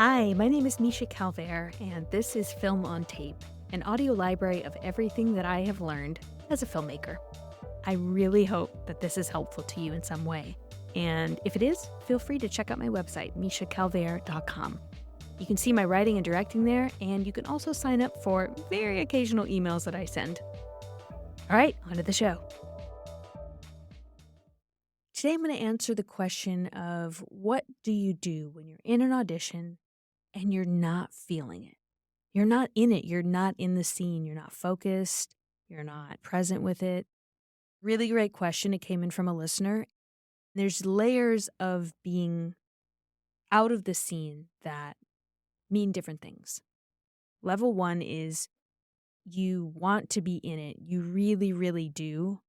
Hi, my name is Misha Calvert, and this is Film on Tape, an audio library of everything that I have learned as a filmmaker. I really hope that this is helpful to you in some way. And if it is, feel free to check out my website, mishacalvert.com. You can see my writing and directing there, and you can also sign up for very occasional emails that I send. All right, on to the show. Today I'm going to answer the question of what do you do when you're in an audition and you're not feeling it? You're not in it. You're not in the scene. You're not focused. You're not present with it. Really great question. It came in from a listener. There's layers of being out of the scene that mean different things. Level one is you want to be in it. You really, really do.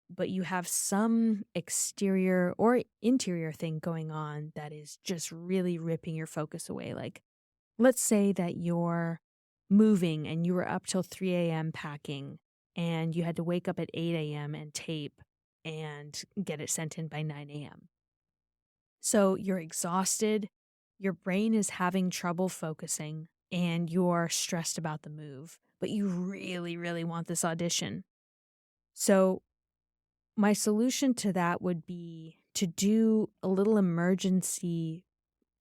But you have some exterior or interior thing going on that is just really ripping your focus away. Like, let's say that you're moving and you were up till 3 a.m. packing and you had to wake up at 8 a.m. and tape and get it sent in by 9 a.m. So you're exhausted, your brain is having trouble focusing, and you're stressed about the move, but you really, really want this audition. So my solution to that would be to do a little emergency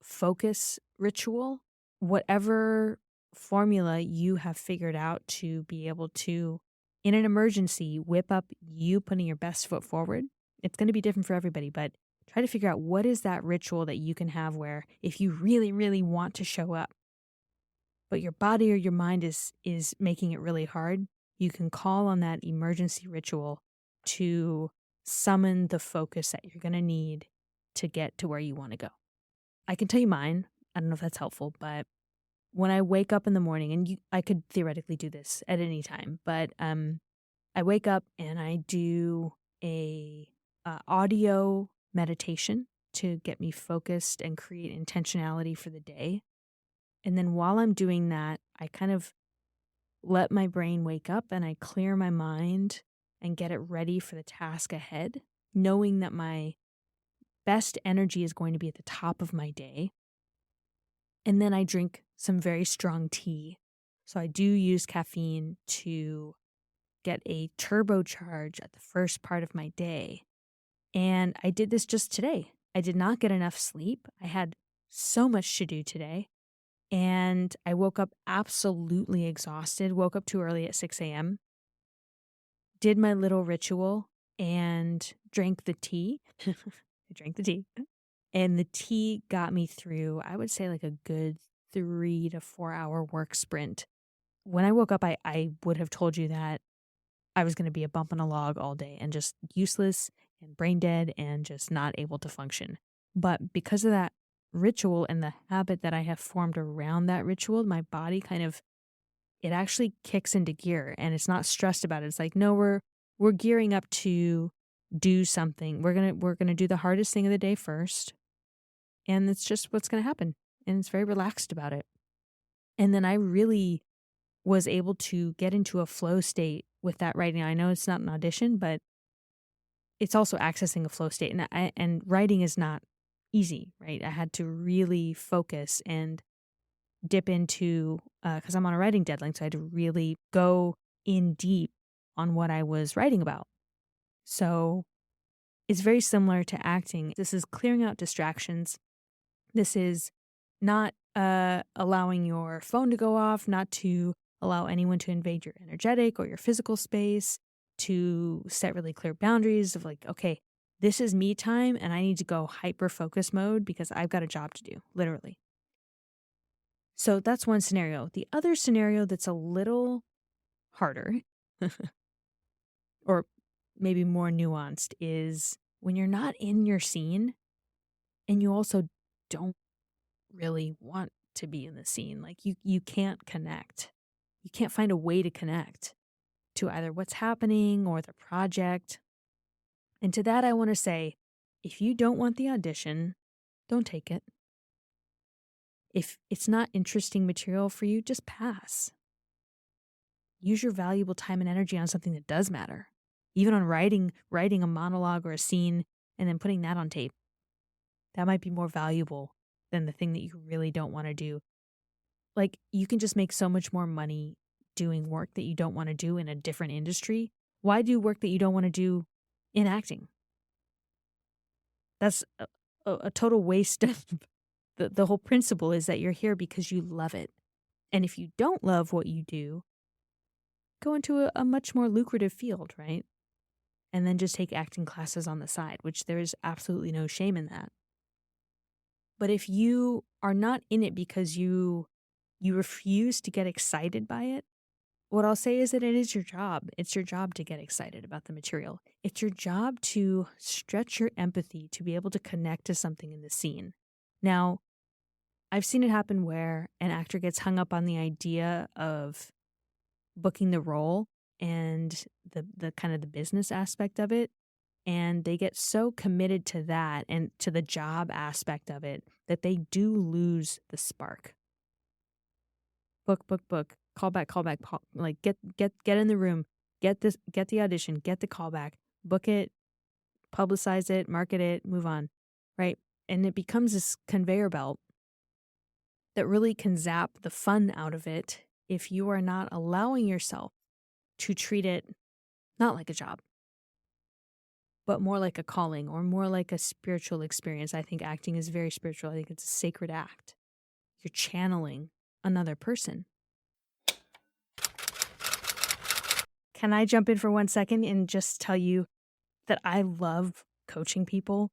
focus ritual, whatever formula you have figured out to be able to, in an emergency, whip up you putting your best foot forward. It's going to be different for everybody, but try to figure out what is that ritual that you can have where if you really, really want to show up, but your body or your mind is making it really hard, you can call on that emergency ritual to summon the focus that you're going to need to get to where you want to go. I can tell you mine. I don't know if that's helpful, but when I wake up in the morning, and I could theoretically do this at any time, but I wake up and I do a audio meditation to get me focused and create intentionality for the day. And then while I'm doing that, I kind of let my brain wake up and I clear my mind and get it ready for the task ahead, knowing that my best energy is going to be at the top of my day. And then I drink some very strong tea. So I do use caffeine to get a turbocharge at the first part of my day. And I did this just today. I did not get enough sleep. I had so much to do today. And I woke up absolutely exhausted, woke up too early at 6 a.m., did my little ritual and drank the tea. I drank the tea. And the tea got me through, I would say, like a good 3 to 4 hour work sprint. When I woke up, I would have told you that I was going to be a bump on a log all day and just useless and brain dead and just not able to function. But because of that ritual and the habit that I have formed around that ritual, my body it actually kicks into gear and it's not stressed about it. It's like, no, we're gearing up to do something. We're going to do the hardest thing of the day first. And it's just what's going to happen. And it's very relaxed about it. And then I really was able to get into a flow state with that writing. I know it's not an audition, but it's also accessing a flow state. And writing is not easy, right? I had to really focus and dip into, because I'm on a writing deadline, so I had to really go in deep on what I was writing about. So it's very similar to acting. This is clearing out distractions. This is not allowing your phone to go off, not to allow anyone to invade your energetic or your physical space, to set really clear boundaries of like, okay, this is me time and I need to go hyper-focus mode because I've got a job to do, literally. So that's one scenario. The other scenario that's a little harder or maybe more nuanced is when you're not in your scene and you also don't really want to be in the scene. Like you can't connect. You can't find a way to connect to either what's happening or the project. And to that, I want to say, if you don't want the audition, don't take it. If it's not interesting material for you, just pass. Use your valuable time and energy on something that does matter. Even on writing a monologue or a scene and then putting that on tape. That might be more valuable than the thing that you really don't want to do. Like, you can just make so much more money doing work that you don't want to do in a different industry. Why do work that you don't want to do in acting? That's a total waste of the whole principle is that you're here because you love it. And if you don't love what you do, go into a much more lucrative field, right? And then just take acting classes on the side, which there is absolutely no shame in that. But if you are not in it because you refuse to get excited by it, what I'll say is that it is your job. It's your job to get excited about the material. It's your job to stretch your empathy to be able to connect to something in the scene. Now, I've seen it happen where an actor gets hung up on the idea of booking the role and the kind of the business aspect of it, and they get so committed to that and to the job aspect of it that they do lose the spark. Book, call back, like get in the room, get the audition, get the callback, book it, publicize it, market it, move on, right? And it becomes this conveyor belt that really can zap the fun out of it if you are not allowing yourself to treat it not like a job, but more like a calling or more like a spiritual experience. I think acting is very spiritual. I think it's a sacred act. You're channeling another person. Can I jump in for 1 second and just tell you that I love coaching people?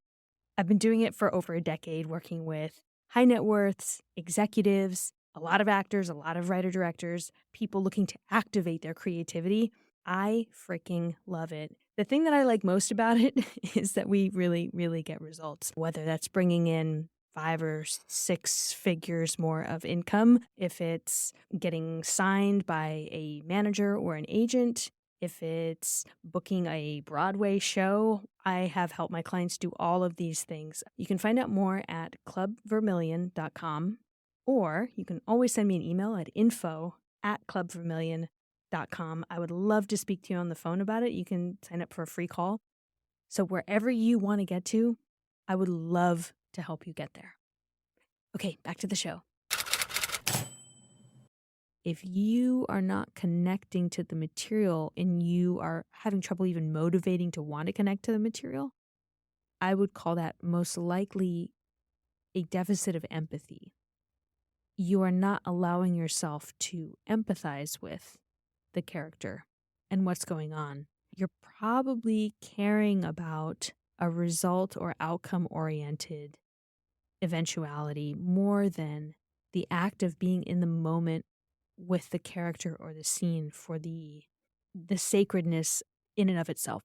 I've been doing it for over a decade, working with high net worths, executives, a lot of actors, a lot of writer-directors, people looking to activate their creativity. I freaking love it. The thing that I like most about it is that we really, really get results, whether that's bringing in 5 or 6 figures more of income, if it's getting signed by a manager or an agent, if it's booking a Broadway show. I have helped my clients do all of these things. You can find out more at clubvermilion.com, or you can always send me an email at info@clubvermilion.com. I would love to speak to you on the phone about it. You can sign up for a free call. So wherever you want to get to, I would love to help you get there. Okay, back to the show. If you are not connecting to the material and you are having trouble even motivating to want to connect to the material, I would call that most likely a deficit of empathy. You are not allowing yourself to empathize with the character and what's going on. You're probably caring about a result or outcome-oriented eventuality more than the act of being in the moment with the character or the scene for the sacredness in and of itself.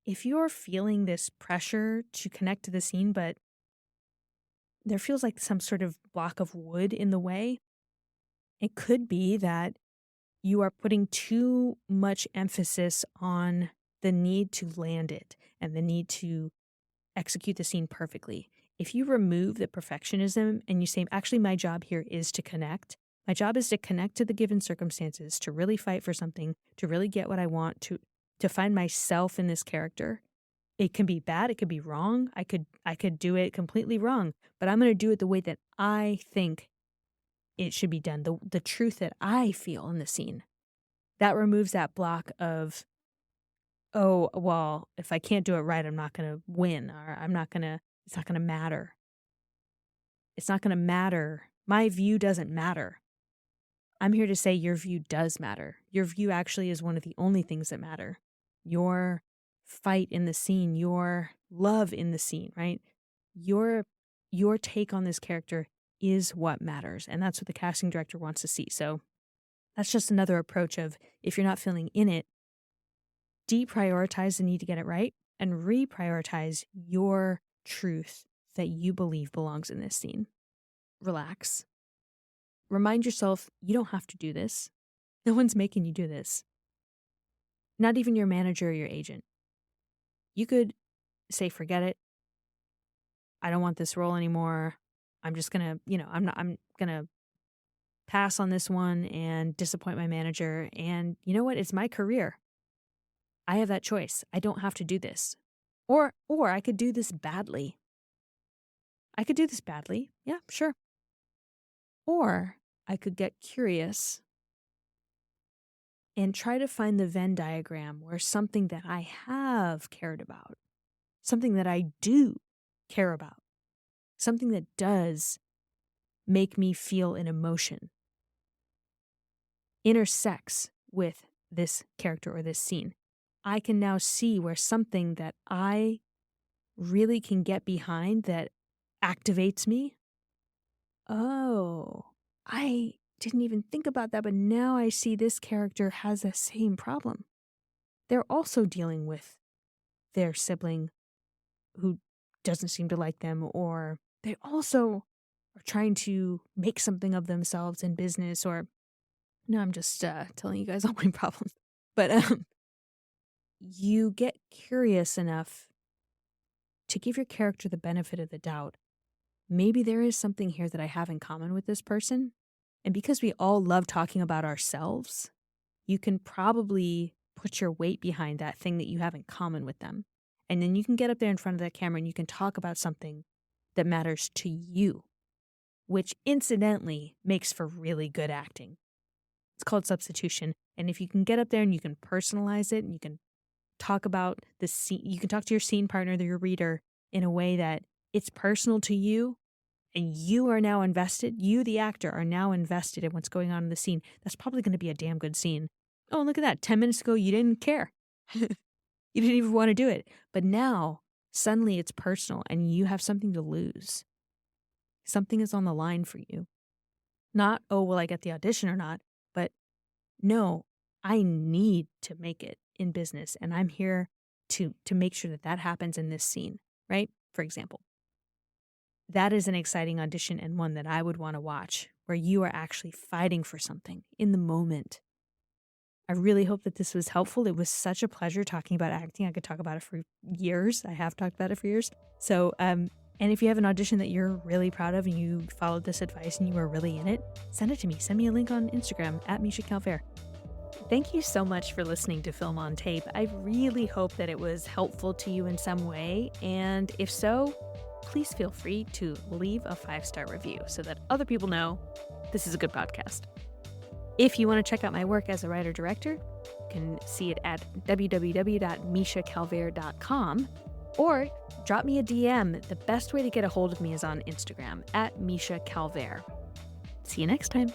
If you're feeling this pressure to connect to the scene, but there feels like some sort of block of wood in the way, it could be that you are putting too much emphasis on the need to land it and the need to execute the scene perfectly. If you remove the perfectionism and you say, actually, my job here is to connect. My job is to connect to the given circumstances, to really fight for something, to really get what I want, to find myself in this character. It can be bad. It could be wrong. I could do it completely wrong, but I'm going to do it the way that I think it should be done, the truth that I feel in the scene. That removes that block of, oh, well, if I can't do it right, I'm not going to win, or it's not going to matter. It's not going to matter. My view doesn't matter. I'm here to say your view does matter. Your view actually is one of the only things that matter. Your fight in the scene, your love in the scene, right? Your take on this character is what matters. And that's what the casting director wants to see. So that's just another approach of, if you're not feeling in it, deprioritize the need to get it right and reprioritize your truth that you believe belongs in this scene. Relax. Remind yourself, you don't have to do this. No one's making you do this. Not even your manager or your agent. You could say, forget it. I don't want this role anymore. I'm just going to, I'm going to pass on this one and disappoint my manager. And you know what? It's my career. I have that choice. I don't have to do this. Or I could do this badly. I could do this badly. Yeah, sure. Or I could get curious and try to find the Venn diagram where something that I have cared about, something that I do care about, something that does make me feel an emotion intersects with this character or this scene. I can now see where something that I really can get behind that activates me. Oh, I didn't even think about that, but now I see this character has the same problem. They're also dealing with their sibling who doesn't seem to like them, or they also are trying to make something of themselves in business, or no, I'm just telling you guys all my problems. But you get curious enough to give your character the benefit of the doubt. Maybe there is something here that I have in common with this person. And because we all love talking about ourselves, you can probably put your weight behind that thing that you have in common with them. And then you can get up there in front of that camera and you can talk about something that matters to you, which incidentally makes for really good acting. It's called substitution. And if you can get up there and you can personalize it and you can talk about the scene, you can talk to your scene partner, your reader, in a way that it's personal to you and you are now invested, you, the actor, are now invested in what's going on in the scene. That's probably going to be a damn good scene. Oh, look at that. 10 minutes ago, you didn't care. You didn't even want to do it. But now, suddenly it's personal and you have something to lose. Something is on the line for you. Not, oh, will I get the audition or not? But no, I need to make it in business. And I'm here to make sure that that happens in this scene, right? For example. That is an exciting audition and one that I would want to watch, where you are actually fighting for something in the moment. I really hope that this was helpful. It was such a pleasure talking about acting. I could talk about it for years. I have talked about it for years. So, and if you have an audition that you're really proud of and you followed this advice and you were really in it, send it to me. Send me a link on Instagram at Misha Calvert. Thank you so much for listening to Film on Tape. I really hope that it was helpful to you in some way. And if so, please feel free to leave a 5-star review so that other people know this is a good podcast. If you want to check out my work as a writer-director, you can see it at www.mishacalvert.com or drop me a DM. The best way to get a hold of me is on Instagram at Misha Calvert. See you next time.